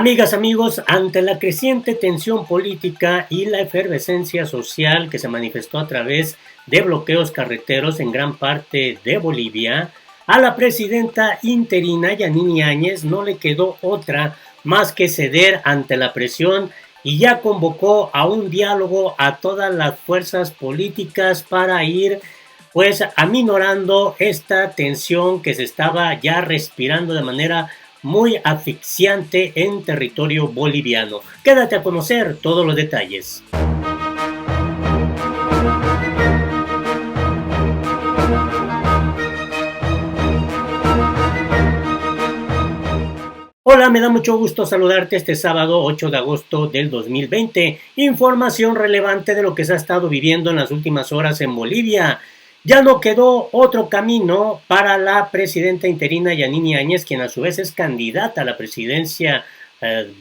Amigas, amigos, ante la creciente tensión política y la efervescencia social que se manifestó a través de bloqueos carreteros en gran parte de Bolivia, a la presidenta interina Yanine Áñez no le quedó otra más que ceder ante la presión y ya convocó a un diálogo a todas las fuerzas políticas para ir pues aminorando esta tensión que se estaba ya respirando de manera muy asfixiante en territorio boliviano. Quédate a conocer todos los detalles. Hola, me da mucho gusto saludarte este sábado 8 de agosto del 2020. Información relevante de lo que se ha estado viviendo en las últimas horas en Bolivia. Ya no quedó otro camino para la presidenta interina Yanine Áñez, quien a su vez es candidata a la presidencia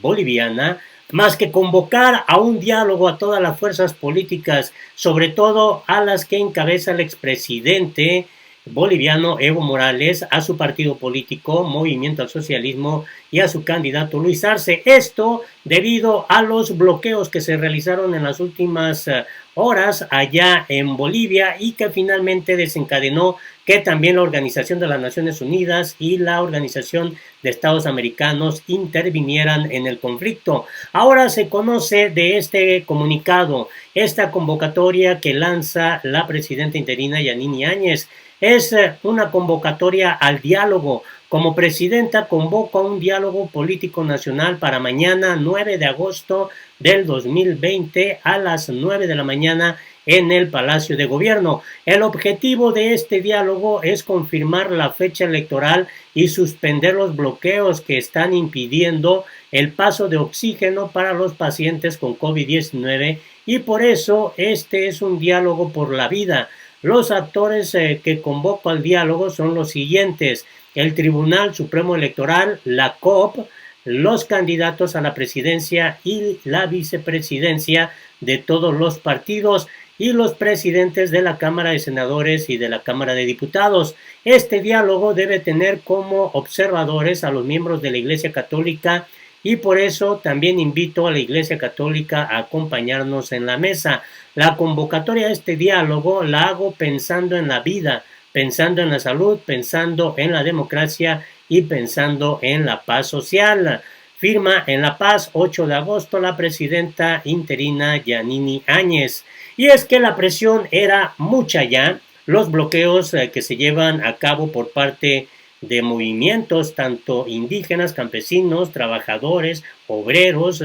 boliviana, más que convocar a un diálogo a todas las fuerzas políticas, sobre todo a las que encabeza el expresidente boliviano Evo Morales, a su partido político Movimiento al Socialismo y a su candidato Luis Arce. Esto debido a los bloqueos que se realizaron en las últimas horas allá en Bolivia y que finalmente desencadenó que también la Organización de las Naciones Unidas y la Organización de Estados Americanos intervinieran en el conflicto. Ahora se conoce de este comunicado, esta convocatoria que lanza la presidenta interina Yanine Áñez. Es una convocatoria al diálogo. Como presidenta convoco a un diálogo político nacional para mañana 9 de agosto del 2020 a las 9 de la mañana en el Palacio de Gobierno. El objetivo de este diálogo es confirmar la fecha electoral y suspender los bloqueos que están impidiendo el paso de oxígeno para los pacientes con COVID-19 y por eso este es un diálogo por la vida. Los actores que convoco al diálogo son los siguientes: el Tribunal Supremo Electoral, la COP, los candidatos a la presidencia y la vicepresidencia de todos los partidos y los presidentes de la Cámara de Senadores y de la Cámara de Diputados. Este diálogo debe tener como observadores a los miembros de la Iglesia Católica y por eso también invito a la Iglesia Católica a acompañarnos en la mesa. La convocatoria a este diálogo la hago pensando en la vida, pensando en la salud, pensando en la democracia y pensando en la paz social. Firma en La Paz, 8 de agosto, la presidenta interina Yanine Áñez. Y es que la presión era mucha ya, los bloqueos que se llevan a cabo por parte de movimientos tanto indígenas, campesinos, trabajadores, obreros,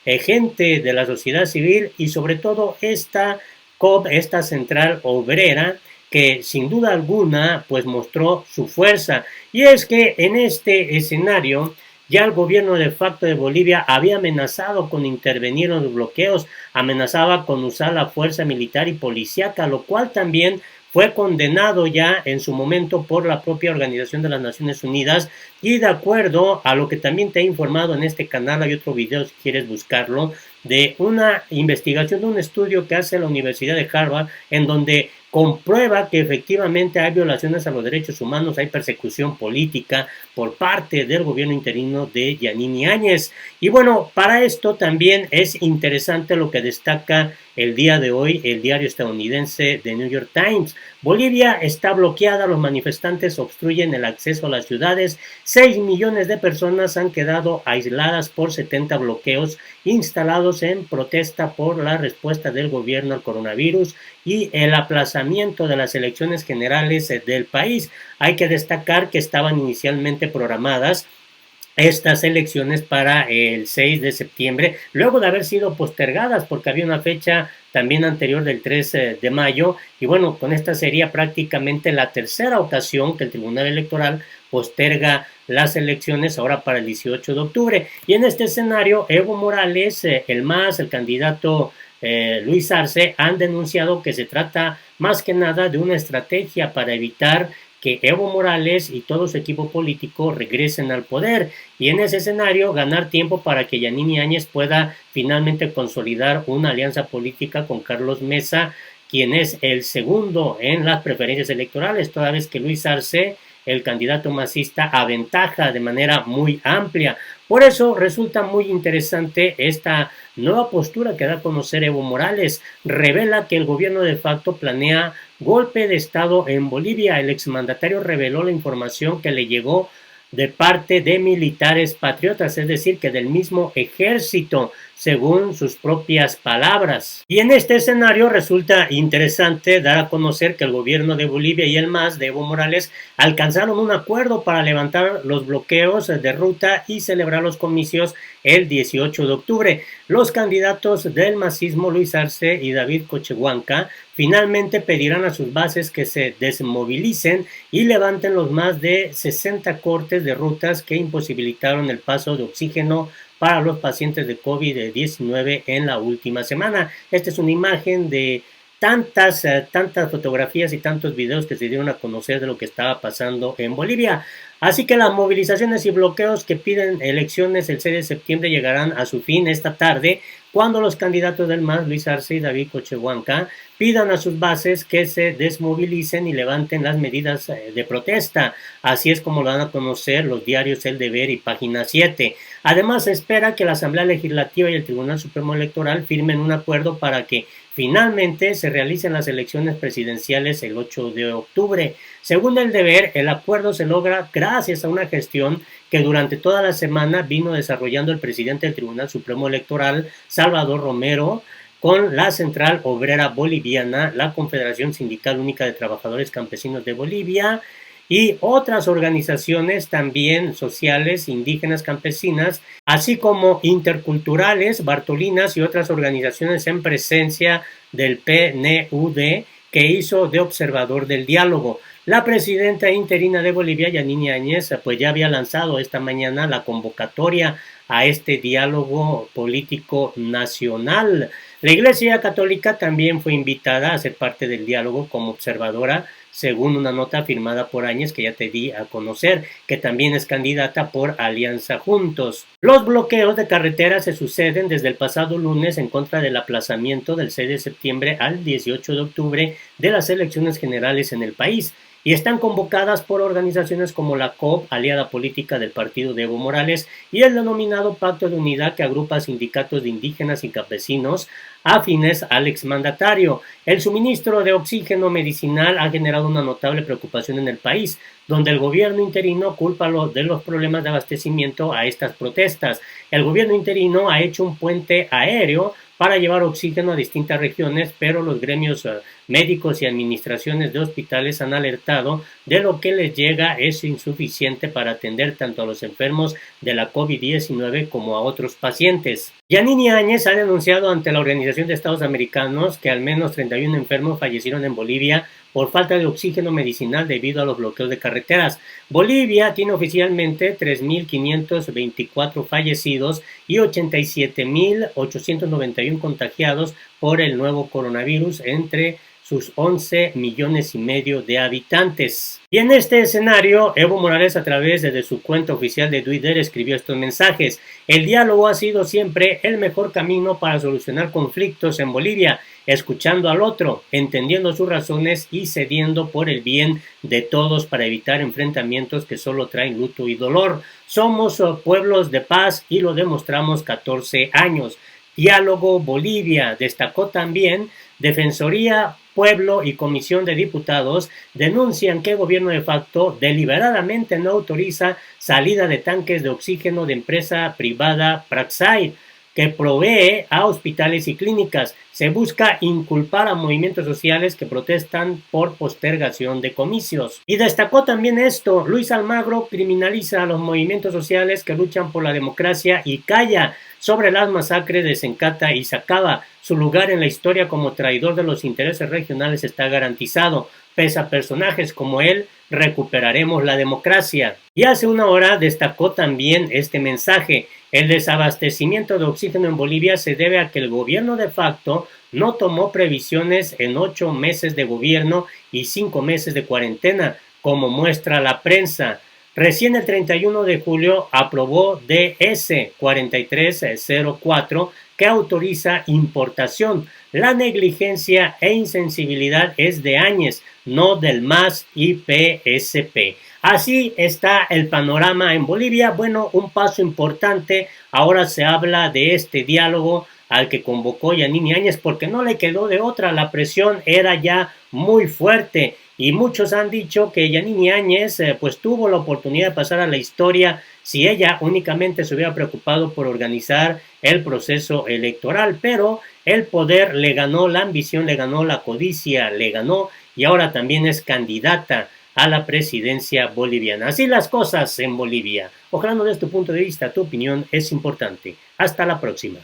gente de la sociedad civil y sobre todo esta COP, esta central obrera, que sin duda alguna pues mostró su fuerza. Y es que en este escenario ya el gobierno de facto de Bolivia había amenazado con intervenir en los bloqueos, amenazaba con usar la fuerza militar y policíaca, lo cual también fue condenado ya en su momento por la propia Organización de las Naciones Unidas y de acuerdo a lo que también te he informado en este canal, hay otro video si quieres buscarlo, de una investigación, de un estudio que hace la Universidad de Harvard en donde comprueba que efectivamente hay violaciones a los derechos humanos, hay persecución política por parte del gobierno interino de Yanine Áñez. Y bueno, para esto también es interesante lo que destaca el día de hoy el diario estadounidense The New York Times. Bolivia está bloqueada, los manifestantes obstruyen el acceso a las ciudades, 6 millones de personas han quedado aisladas por 70 bloqueos instalados en protesta por la respuesta del gobierno al coronavirus y el aplazamiento de las elecciones generales del país. Hay que destacar que estaban inicialmente programadas estas elecciones para el 6 de septiembre, luego de haber sido postergadas porque había una fecha también anterior del 3 de mayo y bueno, con esta sería prácticamente la tercera ocasión que el Tribunal Electoral posterga las elecciones ahora para el 18 de octubre y en este escenario Evo Morales, el MAS, el candidato Luis Arce han denunciado que se trata más que nada de una estrategia para evitar que Evo Morales y todo su equipo político regresen al poder y en ese escenario ganar tiempo para que Yanine Áñez pueda finalmente consolidar una alianza política con Carlos Mesa, quien es el segundo en las preferencias electorales, toda vez que Luis Arce el candidato masista aventaja de manera muy amplia. Por eso resulta muy interesante esta nueva postura que da a conocer Evo Morales. Revela que el gobierno de facto planea golpe de Estado en Bolivia. El exmandatario reveló la información que le llegó de parte de militares patriotas, es decir, que del mismo ejército, según sus propias palabras. Y en este escenario resulta interesante dar a conocer que el gobierno de Bolivia y el MAS de Evo Morales alcanzaron un acuerdo para levantar los bloqueos de ruta y celebrar los comicios el 18 de octubre. Los candidatos del masismo, Luis Arce y David Cochehuanca, finalmente pedirán a sus bases que se desmovilicen y levanten los más de 60 cortes de rutas que imposibilitaron el paso de oxígeno para los pacientes de COVID-19 en la última semana. Esta es una imagen de tantas fotografías y tantos videos que se dieron a conocer de lo que estaba pasando en Bolivia. Así que las movilizaciones y bloqueos que piden elecciones el 6 de septiembre llegarán a su fin esta tarde, cuando los candidatos del MAS, Luis Arce y David Cochehuanca, pidan a sus bases que se desmovilicen y levanten las medidas de protesta. Así es como lo dan a conocer los diarios El Deber y Página 7. Además, se espera que la Asamblea Legislativa y el Tribunal Supremo Electoral firmen un acuerdo para que finalmente se realicen las elecciones presidenciales el 8 de octubre. Según El Deber, el acuerdo se logra gracias a una gestión que durante toda la semana vino desarrollando el presidente del Tribunal Supremo Electoral, Salvador Romero, con la Central Obrera Boliviana, la Confederación Sindical Única de Trabajadores Campesinos de Bolivia y otras organizaciones también sociales, indígenas, campesinas, así como interculturales, bartolinas y otras organizaciones en presencia del PNUD, que hizo de observador del diálogo. La presidenta interina de Bolivia, Yanine Áñez, pues ya había lanzado esta mañana la convocatoria a este diálogo político nacional. La Iglesia Católica también fue invitada a ser parte del diálogo como observadora, según una nota firmada por Áñez que ya te di a conocer, que también es candidata por Alianza Juntos. Los bloqueos de carreteras se suceden desde el pasado lunes en contra del aplazamiento del 6 de septiembre al 18 de octubre de las elecciones generales en el país, y están convocadas por organizaciones como la COP, aliada política del partido de Evo Morales, y el denominado Pacto de Unidad, que agrupa sindicatos de indígenas y campesinos afines al exmandatario. El suministro de oxígeno medicinal ha generado una notable preocupación en el país, donde el gobierno interino culpa de los problemas de abastecimiento a estas protestas. El gobierno interino ha hecho un puente aéreo para llevar oxígeno a distintas regiones, pero los gremios médicos y administraciones de hospitales han alertado de lo que les llega es insuficiente para atender tanto a los enfermos de la COVID-19 como a otros pacientes. Yanine Áñez ha denunciado ante la Organización de Estados Americanos que al menos 31 enfermos fallecieron en Bolivia por falta de oxígeno medicinal debido a los bloqueos de carreteras. Bolivia tiene oficialmente 3.524 fallecidos y 87.891 contagiados por el nuevo coronavirus entre sus 11 millones y medio de habitantes. Y en este escenario, Evo Morales, a través de su cuenta oficial de Twitter, escribió estos mensajes: el diálogo ha sido siempre el mejor camino para solucionar conflictos en Bolivia, escuchando al otro, entendiendo sus razones y cediendo por el bien de todos para evitar enfrentamientos que solo traen luto y dolor. Somos pueblos de paz y lo demostramos 14 años. Diálogo Bolivia. Destacó también: Defensoría, Pueblo y Comisión de Diputados denuncian que el gobierno de facto deliberadamente no autoriza salida de tanques de oxígeno de empresa privada Praxair, que provee a hospitales y clínicas. Se busca inculpar a movimientos sociales que protestan por postergación de comicios. Y destacó también esto: Luis Almagro criminaliza a los movimientos sociales que luchan por la democracia y calla sobre las masacres de Sencata y Sacaba. Su lugar en la historia como traidor de los intereses regionales está garantizado. Pese a personajes como él, recuperaremos la democracia. Y hace una hora destacó también este mensaje: el desabastecimiento de oxígeno en Bolivia se debe a que el gobierno de facto no tomó previsiones en 8 meses de gobierno y 5 meses de cuarentena, como muestra la prensa. Recién el 31 de julio aprobó DS 4304 que autoriza importación. La negligencia e insensibilidad es de Áñez, no del MAS y PSP. Así está el panorama en Bolivia. Bueno, un paso importante. Ahora se habla de este diálogo al que convocó Yanine Áñez porque no le quedó de otra. La presión era ya muy fuerte y muchos han dicho que Yanine Áñez pues tuvo la oportunidad de pasar a la historia si ella únicamente se hubiera preocupado por organizar el proceso electoral, pero el poder le ganó, la ambición le ganó, la codicia le ganó y ahora también es candidata a la presidencia boliviana. Así las cosas en Bolivia. Ojalá no des tu punto de vista, tu opinión es importante. Hasta la próxima.